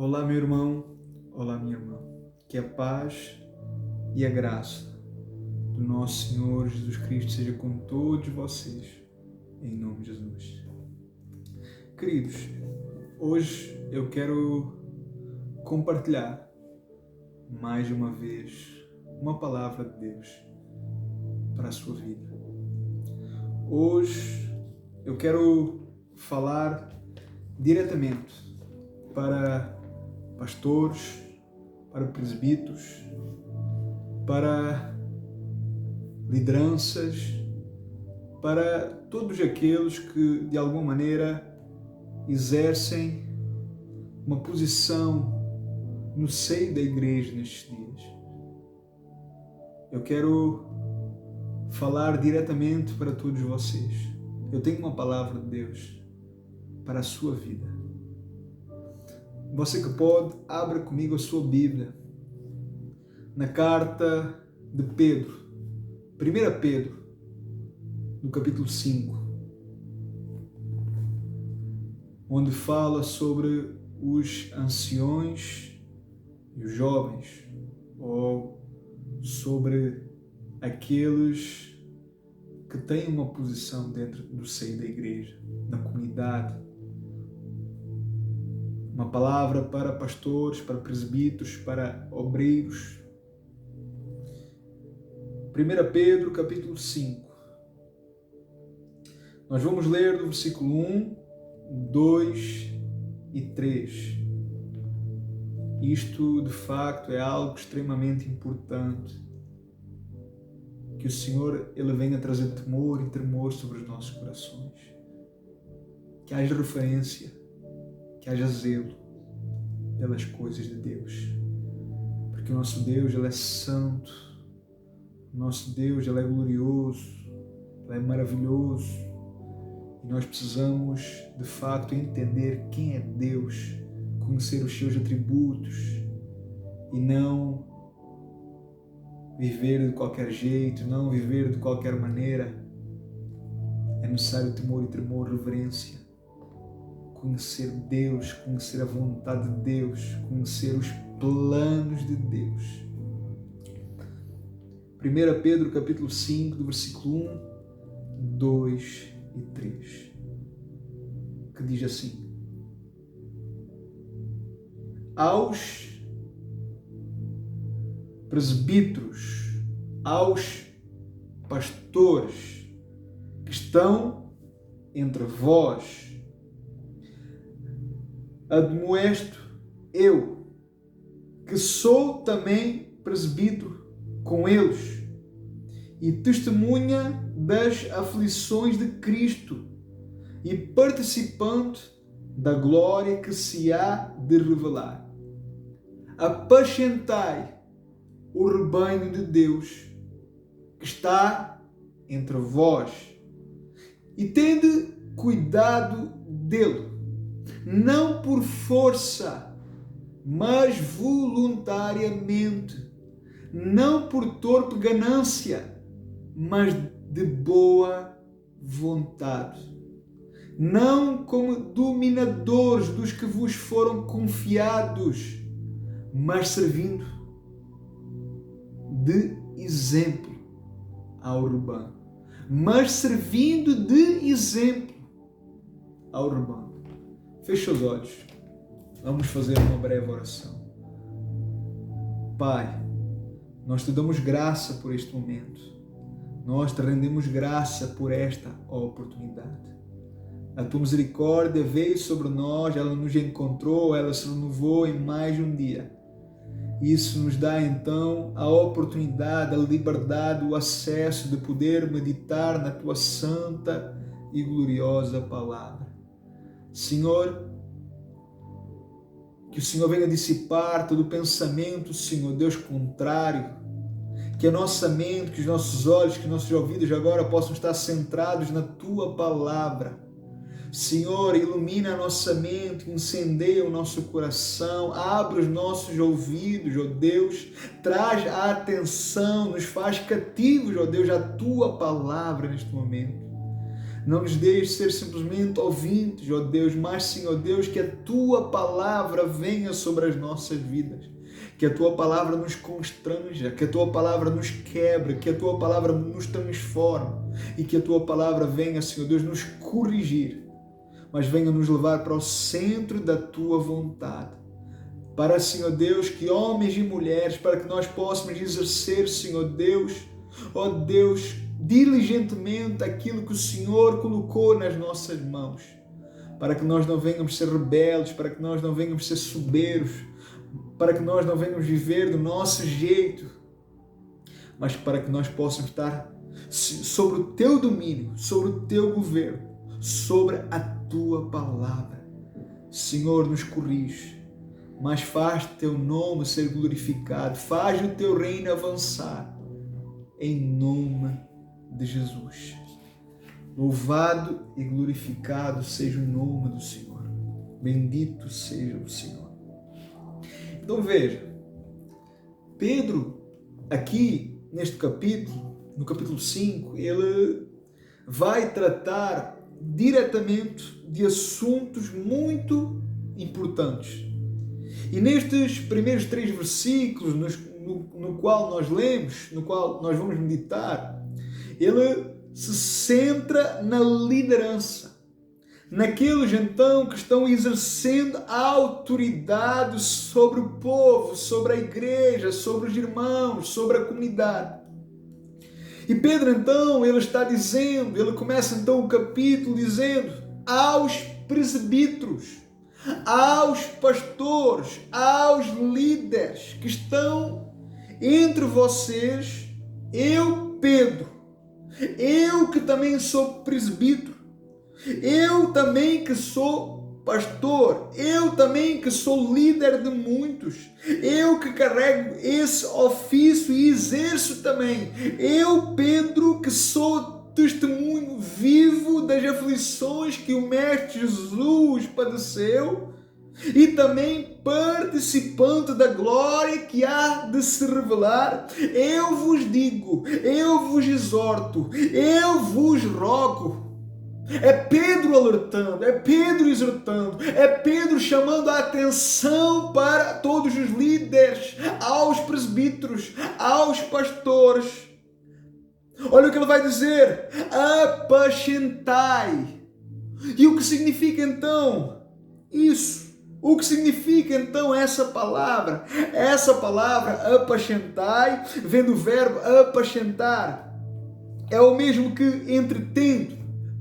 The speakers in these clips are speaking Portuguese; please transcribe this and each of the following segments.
Olá, meu irmão, olá, minha irmã. Que a paz e a graça do nosso Senhor Jesus Cristo seja com todos vocês, em nome de Jesus. Queridos, hoje eu quero compartilhar mais uma vez uma palavra de Deus para a sua vida. Hoje eu quero falar diretamente para pastores, para presbíteros, para lideranças, para todos aqueles que de alguma maneira exercem uma posição no seio da igreja nestes dias. Eu quero falar diretamente para todos vocês. Eu tenho uma palavra de Deus para a sua vida. Você que pode, abra comigo a sua Bíblia na carta de Pedro, 1 Pedro, no capítulo 5, onde fala sobre os anciões e os jovens, ou sobre aqueles que têm uma posição dentro do seio da igreja, da comunidade. Uma palavra para pastores, para presbíteros, para obreiros. 1 Pedro, capítulo 5. Nós vamos ler do versículo 1, 2 e 3. Isto, de facto, é algo extremamente importante. Que o Senhor Ele venha trazer temor e tremor sobre os nossos corações. Que haja referência, que haja zelo pelas coisas de Deus. Porque o nosso Deus, Ele é santo. O nosso Deus, Ele é glorioso. Ele é maravilhoso. E nós precisamos, de fato, entender quem é Deus, conhecer os seus atributos e não viver de qualquer jeito, não viver de qualquer maneira. É necessário temor e tremor, reverência. Conhecer Deus, conhecer a vontade de Deus, conhecer os planos de Deus. 1 Pedro capítulo 5, do versículo 1, 2 e 3, que diz assim: aos presbíteros, aos pastores que estão entre vós, admoesto eu, que sou também presbítero com eles e testemunha das aflições de Cristo e participante da glória que se há de revelar. Apacentai o rebanho de Deus que está entre vós e tende cuidado dele, não por força, mas voluntariamente, não por torpe ganância, mas de boa vontade, não como dominadores dos que vos foram confiados, mas servindo de exemplo ao rebanho. Mas servindo de exemplo ao rebanho. Feche os olhos. Vamos fazer uma breve oração. Pai, nós te damos graça por este momento. Nós te rendemos graça por esta oportunidade. A tua misericórdia veio sobre nós, ela nos encontrou, ela se renovou em mais um dia. Isso nos dá então a oportunidade, a liberdade, o acesso de poder meditar na tua santa e gloriosa palavra. Senhor, que o Senhor venha dissipar todo pensamento, Senhor Deus, contrário, que a nossa mente, que os nossos olhos, que os nossos ouvidos agora possam estar centrados na tua palavra. Senhor, ilumina a nossa mente, incendeia o nosso coração, abre os nossos ouvidos, ó Deus, traz a atenção, nos faz cativos, ó Deus, a tua palavra neste momento. Não nos deixes ser simplesmente ouvintes, ó Deus, mas sim, ó Deus, que a Tua palavra venha sobre as nossas vidas. Que a Tua palavra nos constranja, que a Tua palavra nos quebra, que a Tua palavra nos transforme e que a Tua palavra venha, Senhor Deus, nos corrigir, mas venha nos levar para o centro da Tua vontade. Para, Senhor Deus, que homens e mulheres, para que nós possamos exercer, Senhor Deus, ó Deus, diligentemente aquilo que o Senhor colocou nas nossas mãos, para que nós não venhamos ser rebeldes, para que nós não venhamos ser soberbos, para que nós não venhamos viver do nosso jeito, mas para que nós possamos estar sobre o Teu domínio, sobre o Teu governo, sobre a Tua palavra. Senhor, nos corrige, mas faz Teu nome ser glorificado, faz o Teu reino avançar, em nome de Jesus. Louvado e glorificado seja o nome do Senhor. Bendito seja o Senhor. Então veja, Pedro, aqui neste capítulo, no capítulo 5, ele vai tratar diretamente de assuntos muito importantes. E nestes primeiros 3 versículos, no qual nós lemos, no qual nós vamos meditar, ele se centra na liderança, naqueles então que estão exercendo a autoridade sobre o povo, sobre a igreja, sobre os irmãos, sobre a comunidade. E Pedro então, ele está dizendo, ele começa então o capítulo dizendo aos presbíteros, aos pastores, aos líderes que estão entre vocês, eu, Pedro, eu que também sou presbítero, eu também que sou pastor, eu também que sou líder de muitos, eu que carrego esse ofício e exerço também, eu, Pedro, que sou testemunho vivo das aflições que o Mestre Jesus padeceu e também participante da glória que há de se revelar, eu vos digo, eu vos exorto, eu vos rogo. É Pedro alertando, é Pedro exortando, é Pedro chamando a atenção para todos os líderes, aos presbíteros, aos pastores. Olha o que ele vai dizer: apacentai. E o que significa então isso? O que significa então essa palavra? Essa palavra apacentai vem do verbo apacentar. É o mesmo que entretendo,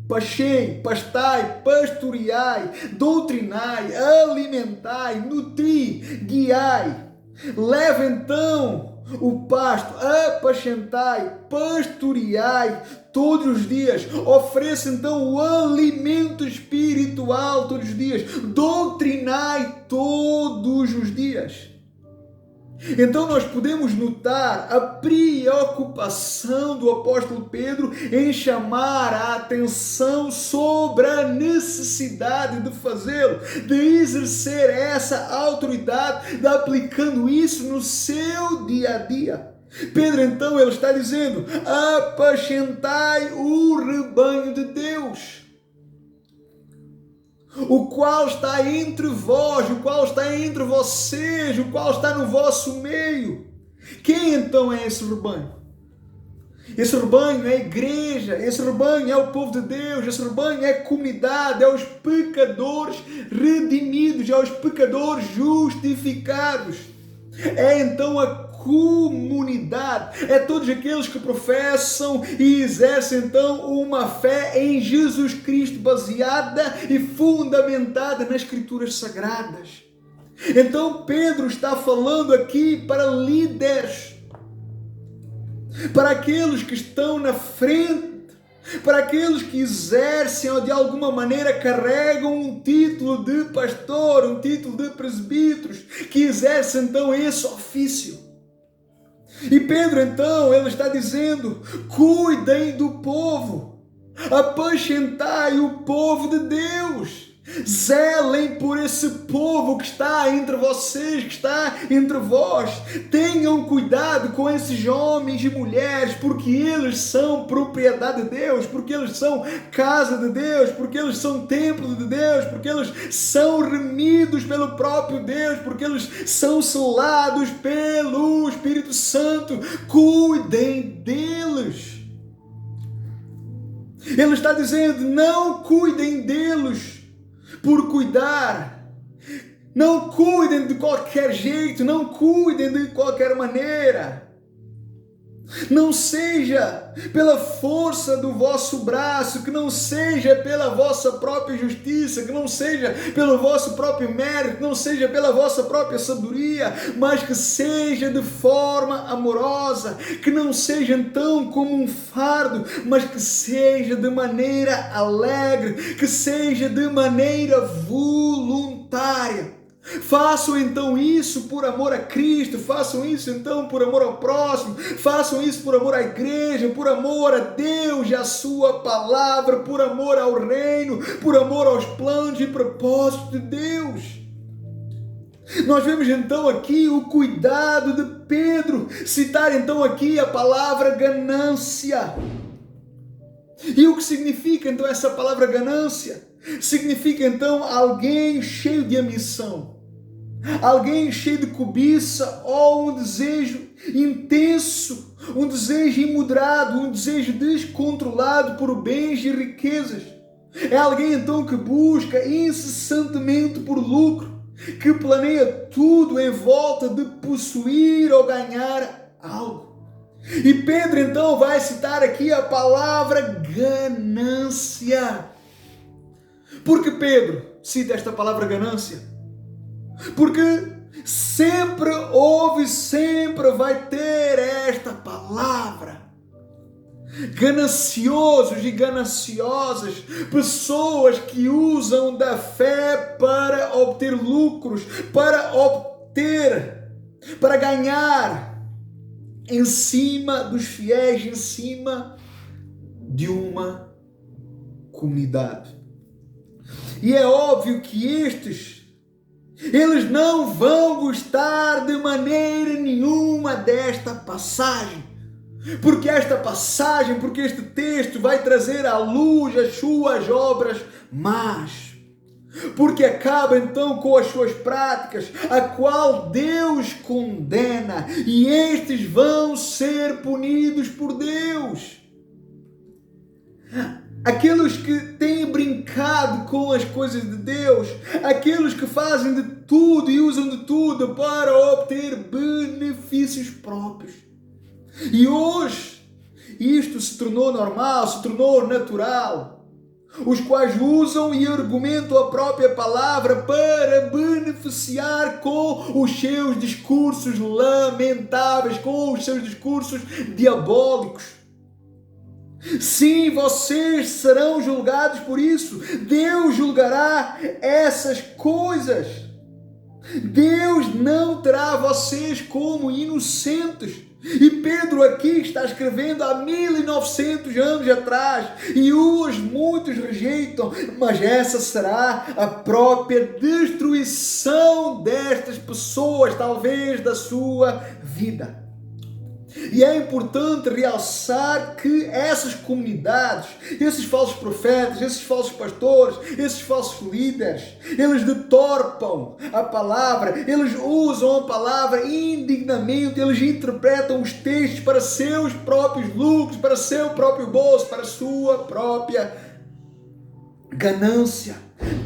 pachei, pastai, pastoreai, doutrinai, alimentai, nutri, guiai. Leva então o pasto, apacentai, pastoreai todos os dias, ofereça então o alimento espiritual todos os dias, doutrinai todos os dias. Então nós podemos notar a preocupação do apóstolo Pedro em chamar a atenção sobre a necessidade de fazê-lo, de exercer essa autoridade, de aplicando isso no seu dia a dia. Pedro então ele está dizendo: apacentai o rebanho de Deus, o qual está entre vós, o qual está entre vocês, o qual está no vosso meio. Quem então é esse rebanho? Esse rebanho é a igreja, esse rebanho é o povo de Deus, esse rebanho é a comunidade, é os pecadores redimidos, é os pecadores justificados. É então a comunidade, é todos aqueles que professam e exercem então uma fé em Jesus Cristo baseada e fundamentada nas Escrituras Sagradas. Então Pedro está falando aqui para líderes, para aqueles que estão na frente, para aqueles que exercem ou de alguma maneira carregam um título de pastor, um título de presbíteros, que exercem então esse ofício. E Pedro então, ele está dizendo: cuidem do povo, apacentai o povo de Deus. Zelem por esse povo que está entre vocês, que está entre vós. Tenham cuidado com esses homens e mulheres, porque eles são propriedade de Deus, porque eles são casa de Deus, porque eles são templo de Deus, porque eles são remidos pelo próprio Deus, porque eles são selados pelo Espírito Santo. Cuidem deles. Ele está dizendo, não cuidem deles por cuidar. Não cuidem de qualquer jeito, não cuidem de qualquer maneira. Não seja pela força do vosso braço, que não seja pela vossa própria justiça, que não seja pelo vosso próprio mérito, que não seja pela vossa própria sabedoria, mas que seja de forma amorosa, que não seja então como um fardo, mas que seja de maneira alegre, que seja de maneira voluntária. Façam então isso por amor a Cristo, façam isso então por amor ao próximo, façam isso por amor à igreja, por amor a Deus e a sua palavra, por amor ao reino, por amor aos planos e propósitos de Deus. Nós vemos então aqui o cuidado de Pedro, citar então aqui a palavra ganância. E o que significa então essa palavra ganância? Significa então alguém cheio de ambição, alguém cheio de cobiça ou um desejo intenso, um desejo imoderado, um desejo descontrolado por bens e riquezas. É alguém então que busca incessantemente por lucro, que planeia tudo em volta de possuir ou ganhar algo. E Pedro então vai citar aqui a palavra ganância. Por que Pedro cita esta palavra ganância? Porque sempre houve, sempre vai ter esta palavra. Gananciosos e gananciosas, pessoas que usam da fé para obter lucros, para ganhar em cima dos fiéis, em cima de uma comunidade. E é óbvio que eles não vão gostar de maneira nenhuma desta passagem. Porque este texto vai trazer à luz as suas obras más. Porque acaba então com as suas práticas, a qual Deus condena, e estes vão ser punidos por Deus. Aqueles que têm brincado com as coisas de Deus, aqueles que fazem de tudo e usam de tudo para obter benefícios próprios. E hoje, isto se tornou normal, se tornou natural. Os quais usam e argumentam a própria palavra para beneficiar com os seus discursos lamentáveis, com os seus discursos diabólicos. Sim, vocês serão julgados por isso. Deus julgará essas coisas. Deus não terá vocês como inocentes. E Pedro aqui está escrevendo há 1900 anos atrás, e hoje muitos rejeitam, mas essa será a própria destruição destas pessoas, talvez da sua vida. E é importante realçar que essas comunidades, esses falsos profetas, esses falsos pastores, esses falsos líderes, eles deturpam a palavra, eles usam a palavra indignamente, eles interpretam os textos para seus próprios lucros, para seu próprio bolso, para sua própria ganância,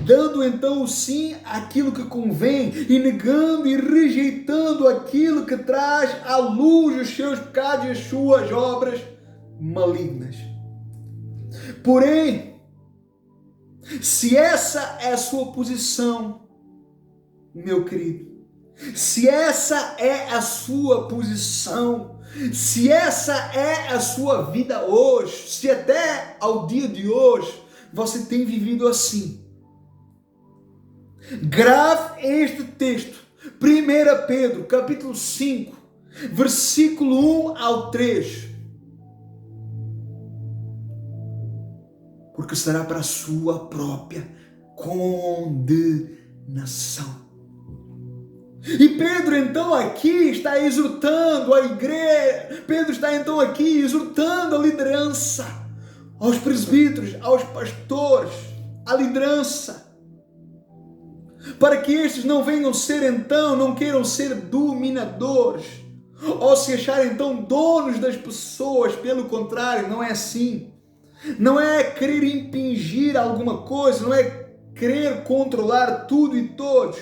dando então sim aquilo que convém e negando e rejeitando aquilo que traz à luz os seus pecados e as suas obras malignas. Porém, se essa é a sua posição, meu querido, se essa é a sua posição, se essa é a sua vida hoje, se até ao dia de hoje você tem vivido assim, grave este texto, 1 Pedro, capítulo 5, versículo 1 ao 3, porque será para a sua própria condenação. E Pedro então aqui está exortando a igreja, Pedro está então aqui exortando a liderança, aos presbíteros, aos pastores, a liderança, para que estes não venham ser então, não queiram ser dominadores, ou se acharem então donos das pessoas. Pelo contrário, não é assim. Não é querer impingir alguma coisa, não é querer controlar tudo e todos,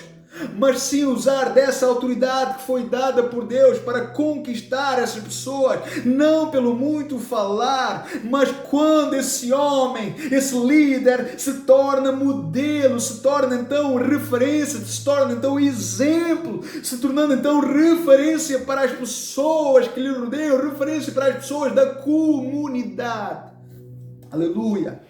mas sim usar dessa autoridade que foi dada por Deus para conquistar essas pessoas, não pelo muito falar, mas quando esse homem, esse líder se torna modelo, se torna então referência, se torna então exemplo, se tornando então referência para as pessoas que lhe rodeiam, referência para as pessoas da comunidade. Aleluia!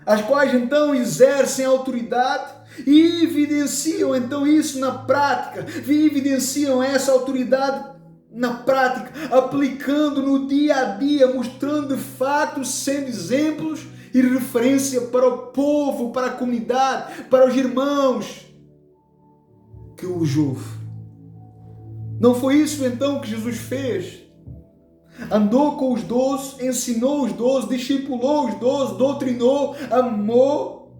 As quais então exercem autoridade e evidenciam então isso na prática, evidenciam essa autoridade na prática, aplicando no dia a dia, mostrando de fato, sendo exemplos e referência para o povo, para a comunidade, para os irmãos que os ouvem. Não foi isso então que Jesus fez? Andou com os 12, ensinou os 12, discipulou os 12, doutrinou, amou.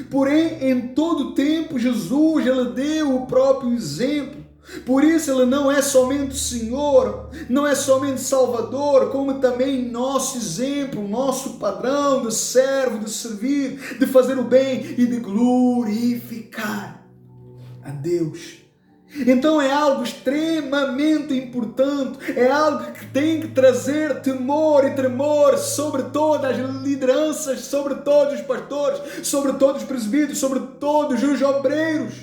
Porém, em todo tempo, Jesus, ele deu o próprio exemplo. Por isso, ele não é somente Senhor, não é somente Salvador, como também nosso exemplo, nosso padrão de servo, de servir, de fazer o bem e de glorificar a Deus. Então é algo extremamente importante, é algo que tem que trazer temor e tremor sobre todas as lideranças, sobre todos os pastores, sobre todos os presbíteros, sobre todos os obreiros.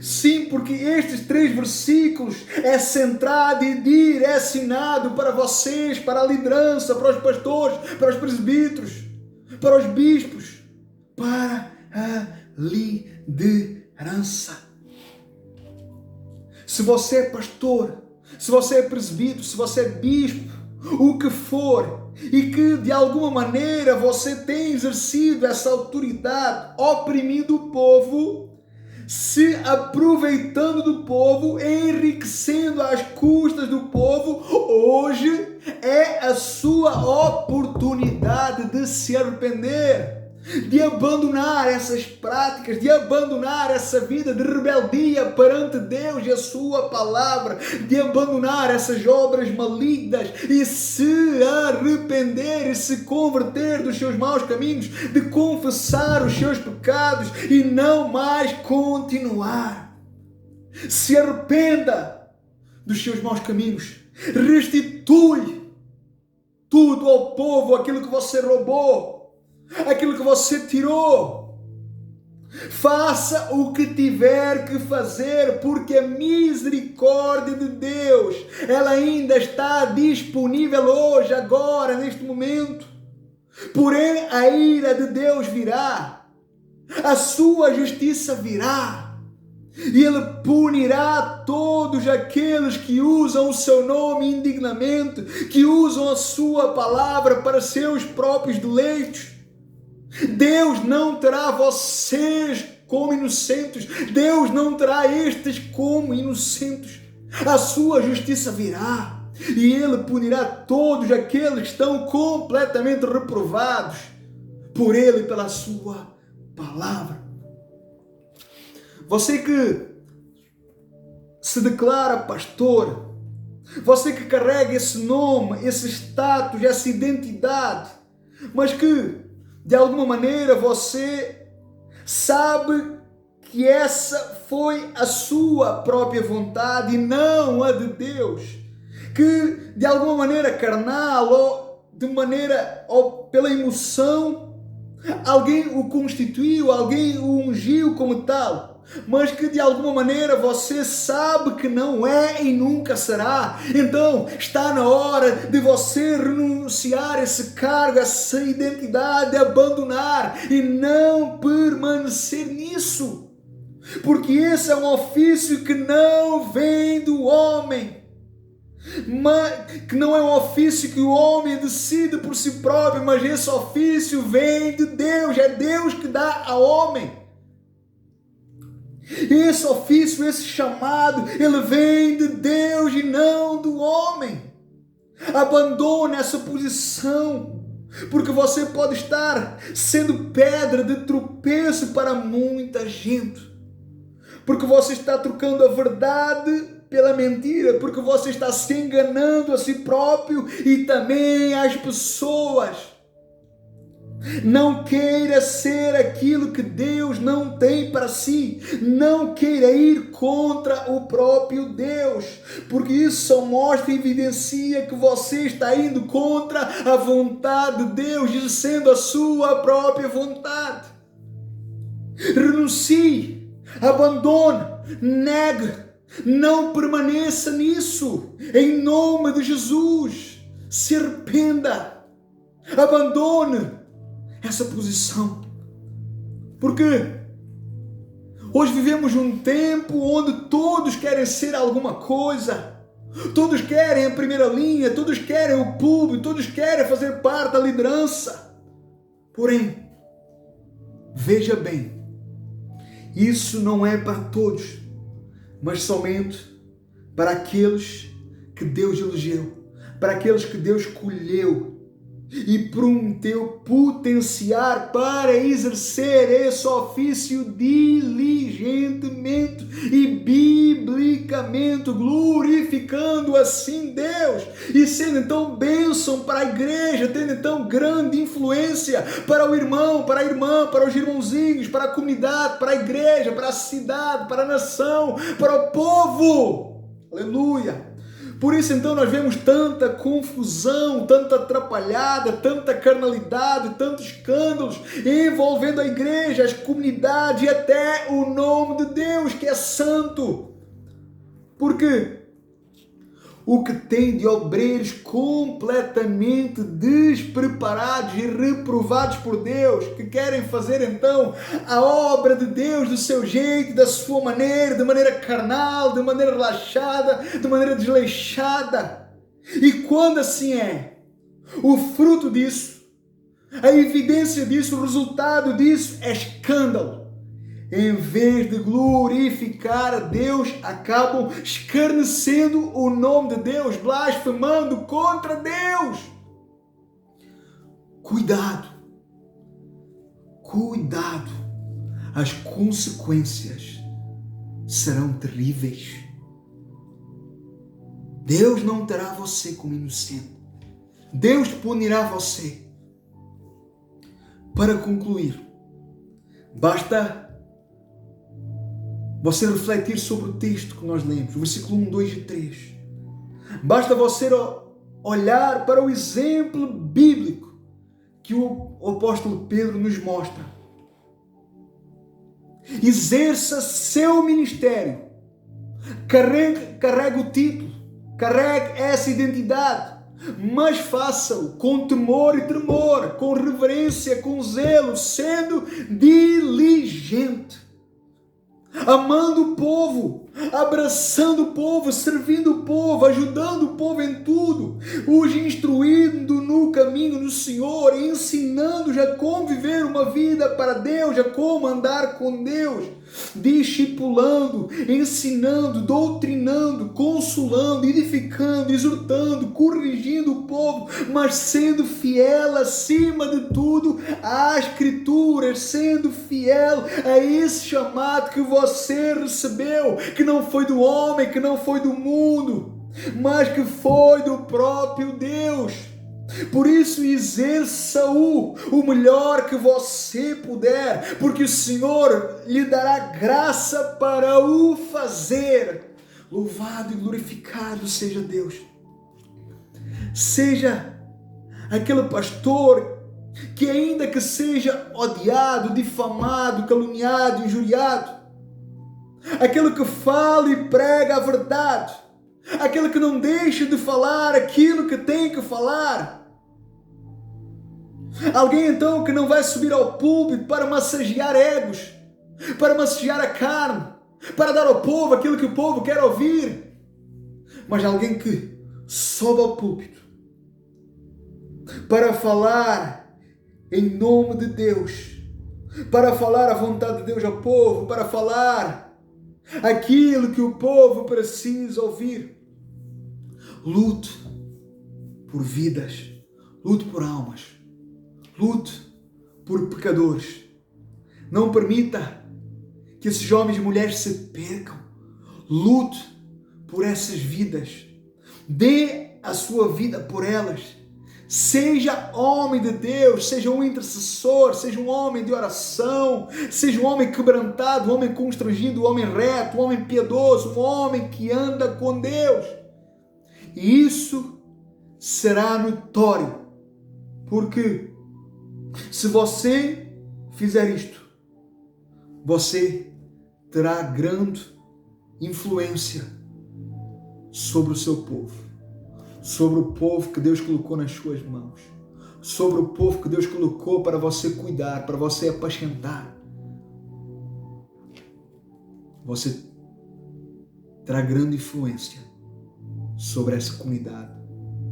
Sim, porque estes 3 versículos é centrado e direcionado para vocês, para a liderança, para os pastores, para os presbíteros, para os bispos, para a liderança. Se você é pastor, se você é presbítero, se você é bispo, o que for, e que de alguma maneira você tem exercido essa autoridade, oprimindo o povo, se aproveitando do povo, enriquecendo às custas do povo, hoje é a sua oportunidade de se arrepender, de abandonar essas práticas, de abandonar essa vida de rebeldia perante Deus e a sua palavra, de abandonar essas obras malignas e se arrepender e se converter dos seus maus caminhos, de confessar os seus pecados e não mais continuar. Se arrependa dos seus maus caminhos, restitui tudo ao povo, aquilo que você roubou, aquilo que você tirou. Faça o que tiver que fazer, porque a misericórdia de Deus, ela ainda está disponível hoje, agora, neste momento. Porém, a ira de Deus virá, a sua justiça virá, e Ele punirá todos aqueles que usam o seu nome indignamente, que usam a sua palavra para seus próprios deleites. Deus não terá vocês como inocentes, Deus não terá estes como inocentes. A sua justiça virá e Ele punirá todos aqueles que estão completamente reprovados por Ele e pela sua palavra. Você que se declara pastor, você que carrega esse nome, esse status, essa identidade, mas que de alguma maneira você sabe que essa foi a sua própria vontade e não a de Deus, que de alguma maneira carnal ou de maneira ou pela emoção alguém o constituiu, alguém o ungiu como tal, mas que de alguma maneira você sabe que não é e nunca será. Então está na hora de você renunciar a esse cargo, a essa identidade, abandonar e não permanecer nisso, porque esse é um ofício que não vem do homem, que não é um ofício que o homem decide por si próprio, mas esse ofício vem de Deus, é Deus que dá ao homem. Esse ofício, esse chamado, ele vem de Deus e não do homem. Abandone essa posição, porque você pode estar sendo pedra de tropeço para muita gente, porque você está trocando a verdade pela mentira, porque você está se enganando a si próprio e também as pessoas. Não queira ser aquilo que Deus não tem para si. Não queira ir contra o próprio Deus, porque isso só mostra e evidencia que você está indo contra a vontade de Deus, dizendo a sua própria vontade. Renuncie, abandone, negue, não permaneça nisso. Em nome de Jesus, se arrependa, abandone essa posição, porque hoje vivemos um tempo onde todos querem ser alguma coisa, todos querem a primeira linha, todos querem o público, todos querem fazer parte da liderança. Porém, veja bem, isso não é para todos, mas somente para aqueles que Deus elegeu, para aqueles que Deus escolheu e prometeu potenciar para exercer esse ofício diligentemente e biblicamente, glorificando assim Deus e sendo então bênção para a igreja, tendo então grande influência para o irmão, para a irmã, para os irmãozinhos, para a comunidade, para a igreja, para a cidade, para a nação, para o povo. Aleluia! Por isso então nós vemos tanta confusão, tanta atrapalhada, tanta carnalidade, tantos escândalos envolvendo a igreja, as comunidades e até o nome de Deus que é santo. Porque o que tem de obreiros completamente despreparados e reprovados por Deus, que querem fazer então a obra de Deus do seu jeito, da sua maneira, de maneira carnal, de maneira relaxada, de maneira desleixada. E quando assim é, o fruto disso, a evidência disso, o resultado disso é escândalo. Em vez de glorificar a Deus, acabam escarnecendo o nome de Deus, blasfemando contra Deus. Cuidado, cuidado, as consequências serão terríveis. Deus não terá você como inocente. Deus punirá você. Para concluir, basta você refletir sobre o texto que nós lemos, o versículo 1, 2 e 3. Basta você olhar para o exemplo bíblico que o apóstolo Pedro nos mostra. Exerça seu ministério. Carregue o título. Carregue essa identidade. Mas faça-o com temor e tremor, com reverência, com zelo, sendo diligente. Amando o povo, abraçando o povo, servindo o povo, ajudando o povo em tudo, os instruindo no caminho do Senhor, ensinando-os a como viver uma vida para Deus, a como andar com Deus, discipulando, ensinando, doutrinando, consolando, edificando, exortando, corrigindo o povo, mas sendo fiel acima de tudo às Escrituras, sendo fiel a esse chamado que você recebeu, que não foi do homem, que não foi do mundo, mas que foi do próprio Deus. Por isso exerça-o melhor que você puder, porque o Senhor lhe dará graça para o fazer. Louvado e glorificado seja Deus. Seja aquele pastor que, ainda que seja odiado, difamado, caluniado, injuriado, aquele que fala e prega a verdade, aquele que não deixa de falar aquilo que tem que falar. Alguém então que não vai subir ao púlpito para massagear egos, para massagear a carne, para dar ao povo aquilo que o povo quer ouvir, mas alguém que sobe ao púlpito para falar em nome de Deus, para falar a vontade de Deus ao povo, para falar aquilo que o povo precisa ouvir. Lute por vidas, lute por almas, lute por pecadores. Não permita que esses homens e mulheres se percam. Lute por essas vidas. Dê a sua vida por elas. Seja homem de Deus, seja um intercessor, seja um homem de oração, seja um homem quebrantado, um homem constrangido, um homem reto, um homem piedoso, um homem que anda com Deus. E isso será notório, porque se você fizer isto, você terá grande influência sobre o seu povo, sobre o povo que Deus colocou nas suas mãos, sobre o povo que Deus colocou para você cuidar, para você apacentar. Você terá grande influência sobre essa comunidade,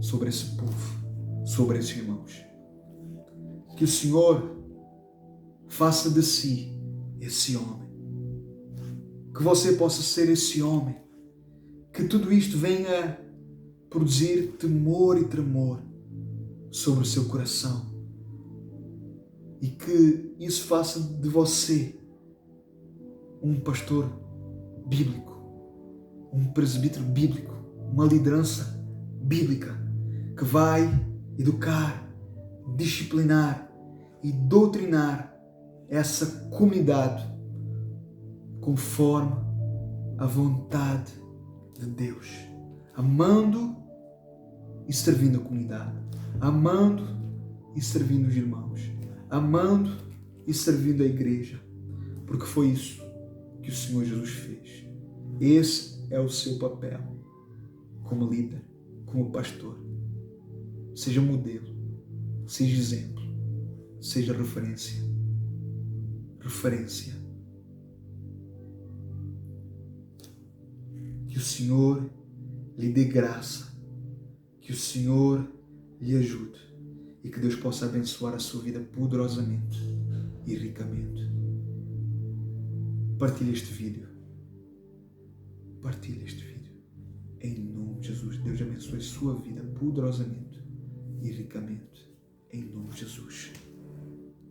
sobre esse povo, sobre esses irmãos. Que o Senhor faça de si esse homem. Que você possa ser esse homem. Que tudo isto venha produzir temor e tremor sobre o seu coração. E que isso faça de você um pastor bíblico, um presbítero bíblico, uma liderança bíblica que vai educar, disciplinar e doutrinar essa comunidade conforme a vontade de Deus, amando e servindo a comunidade, amando e servindo os irmãos, amando e servindo a igreja, porque foi isso que o Senhor Jesus fez. Esse é o seu papel como líder, como pastor. Seja modelo, seja exemplo, seja referência. Que o Senhor lhe dê graça, que o Senhor lhe ajude e que Deus possa abençoar a sua vida poderosamente e ricamente. Partilhe este vídeo. Em nome de Jesus, Deus abençoe a sua vida poderosamente e ricamente. Em nome de Jesus.